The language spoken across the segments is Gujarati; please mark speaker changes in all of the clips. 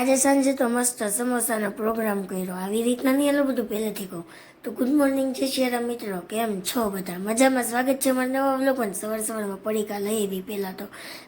Speaker 1: આજે સાંજે તો મસ્ત સમોસાનો પ્રોગ્રામ કર્યો. આવી રીતના નહીં એટલું બધું પહેલેથી કહું તો ગુડ મોર્નિંગ છે શિયારા મિત્રો, કેમ છો બધા? મજામાં? સ્વાગત છે મારા નવા વ્લોગમાં. સવારમાં પડીકા લઈ આવી પહેલાં તો.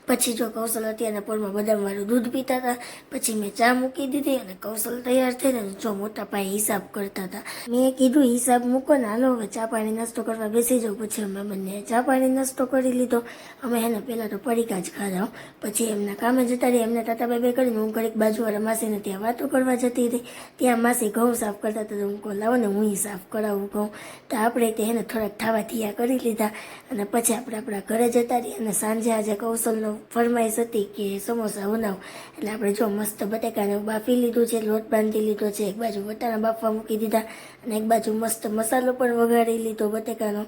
Speaker 1: પછી જો કૌશલ અત્યારના પોરમાં બદામવાળું દૂધ પીતા હતા. પછી મેં ચા મૂકી દીધી અને કૌશલ તૈયાર થઈને જો મોટા પાયે હિસાબ કરતા હતા. મેં કીધું હિસાબ મૂકો ને, હાલો હવે ચા પાણી નાસ્તો કરવા બેસી જાઉં. પછી અમે બંને ચા પાણી નાસ્તો કરી લીધો. અમે એને પહેલાં તો પડીકા જ ખાધા. પછી એમના કામે જતા રહી. એમને તાતા બે કરીને હું ઘડીક બાજુવાળા માસીને ત્યાં વાતો કરવા જતી હતી. ત્યાં માસી ઘઉં સાફ કરતા હતા. હું કહું લાવો ને હું સાફ કરાવું ઘઉં. તો આપણે તે એને થોડાક થાવા થયા કરી લીધા અને પછી આપણે આપણા ઘરે જતા રહીએ. અને સાંજે આજે કૌશલનો ફરમાઈશ હતી કે સમોસા બનાવો, એટલે આપણે જો મસ્ત બટેકાને બાફી લીધું છે, લોટ બાંધી લીધો છે, એક બાજુ વટાણા બાફવા મૂકી દીધા અને એક બાજુ મસ્ત મસાલો પણ વઘારી લીધો બટેકાનો.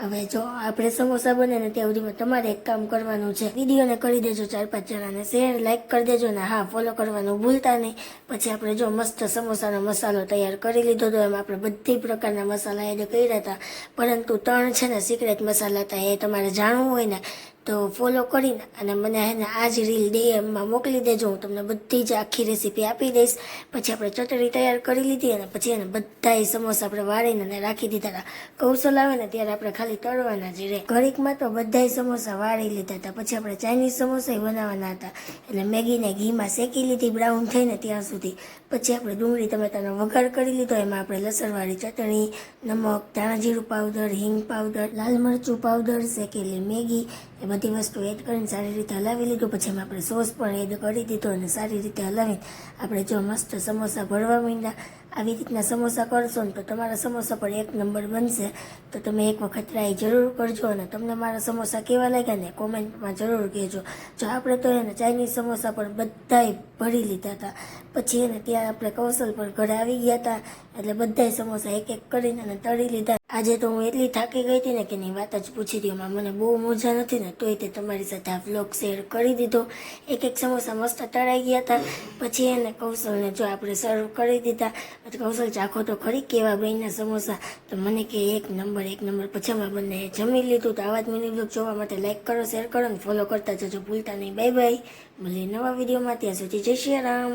Speaker 1: હવે જો આપણે સમોસા બને ને ત્યાં સુધીમાં તમારે એક કામ કરવાનું છે. વિડીયોને કરી દેજો 4-5 જણાને શેર, લાઈક કરી દેજો ને હા ફોલો કરવાનું ભૂલતા નહીં. પછી આપણે જો મસ્ત સમોસાનો મસાલો તૈયાર કરી લીધો તો એમાં આપણે બધી પ્રકારના મસાલા એડ કર્યા હતા, પરંતુ 3 છે ને સિક્રેટ મસાલા હતા. એ તમારે જાણવું હોય ને તો ફોલો કરીને અને મને એને આ જ રીલ ડીએમમાં મોકલી દેજો. હું તમને બધી જ આખી રેસીપી આપી દઈશ. પછી આપણે ચટણી તૈયાર કરી લીધી અને પછી એને બધાય સમોસા આપણે વાળીને રાખી દીધા હતા. કૌશલ આવે ને ત્યારે આપણે ખાલી તળવાના જ રહે. ઘડીકમાં તો બધાય સમોસા વાળી લીધા હતા. પછી આપણે ચાઇનીઝ સમોસા બનાવવાના હતા, એટલે મેગીને ઘીમાં શેકી લીધી બ્રાઉન થઈને ત્યાં સુધી. પછી આપણે ડુંગળી ટમેટાનો વઘાર કરી લીધો. એમાં આપણે લસણવાળી ચટણી, નમક, ધાણા જીરું પાવડર, હિંગ પાવડર, લાલ મરચું પાવડર, શેકેલી મેગી, એ બધી વસ્તુ એડ કરીને સારી રીતે હલાવી લીધું. પછી એમાં આપણે સોસ પણ એડ કરી દીધો અને સારી રીતે હલાવીને આપણે જો મસ્ત સમોસા ભરવા માંડ્યા. આવી રીતના સમોસા કરશો ને તો તમારા સમોસા પણ 1 નંબર બનશે. તો તમે એક વખત ટ્રાય જરૂર કરજો અને તમને મારા સમોસા કેવા લાગ્યા ને કોમેન્ટમાં જરૂર કહેજો. જો આપણે તો એને ચાઇનીઝ સમોસા પણ બધાય ભરી લીધા હતા. પછી એને ત્યાં આપણે કૌશલ પર ઘરે આવી ગયા હતા, એટલે બધાય સમોસા એક એક કરીને અને તળી લીધા. આજે તો હું એટલી થાકી ગઈ હતી ને કે એની વાત જ પૂછી દો. મને બહુ મજા નથી ને તોય તે તમારી સાથે આ વ્લોગ શેર કરી દીધો. એક એક સમોસા મસ્ત તળાઈ ગયા હતા. પછી એને કૌશલને જો આપણે સર્વ કરી દીધા. કૌશલ ચાખો તો ખરી કેવા બન્યા સમોસા, તો મને કે 1 નંબર. પછી અમે બંને જમી લીધું. તો આવા જ મિની વ્લોગ જોવા માટે લાઈક કરો, શેર કરો અને ફોલો કરતા જજો ભૂલતા નહીં. બાય બાય, મળીએ નવા વિડીયોમાં. ત્યાં સુધી જય શ્રી રામ.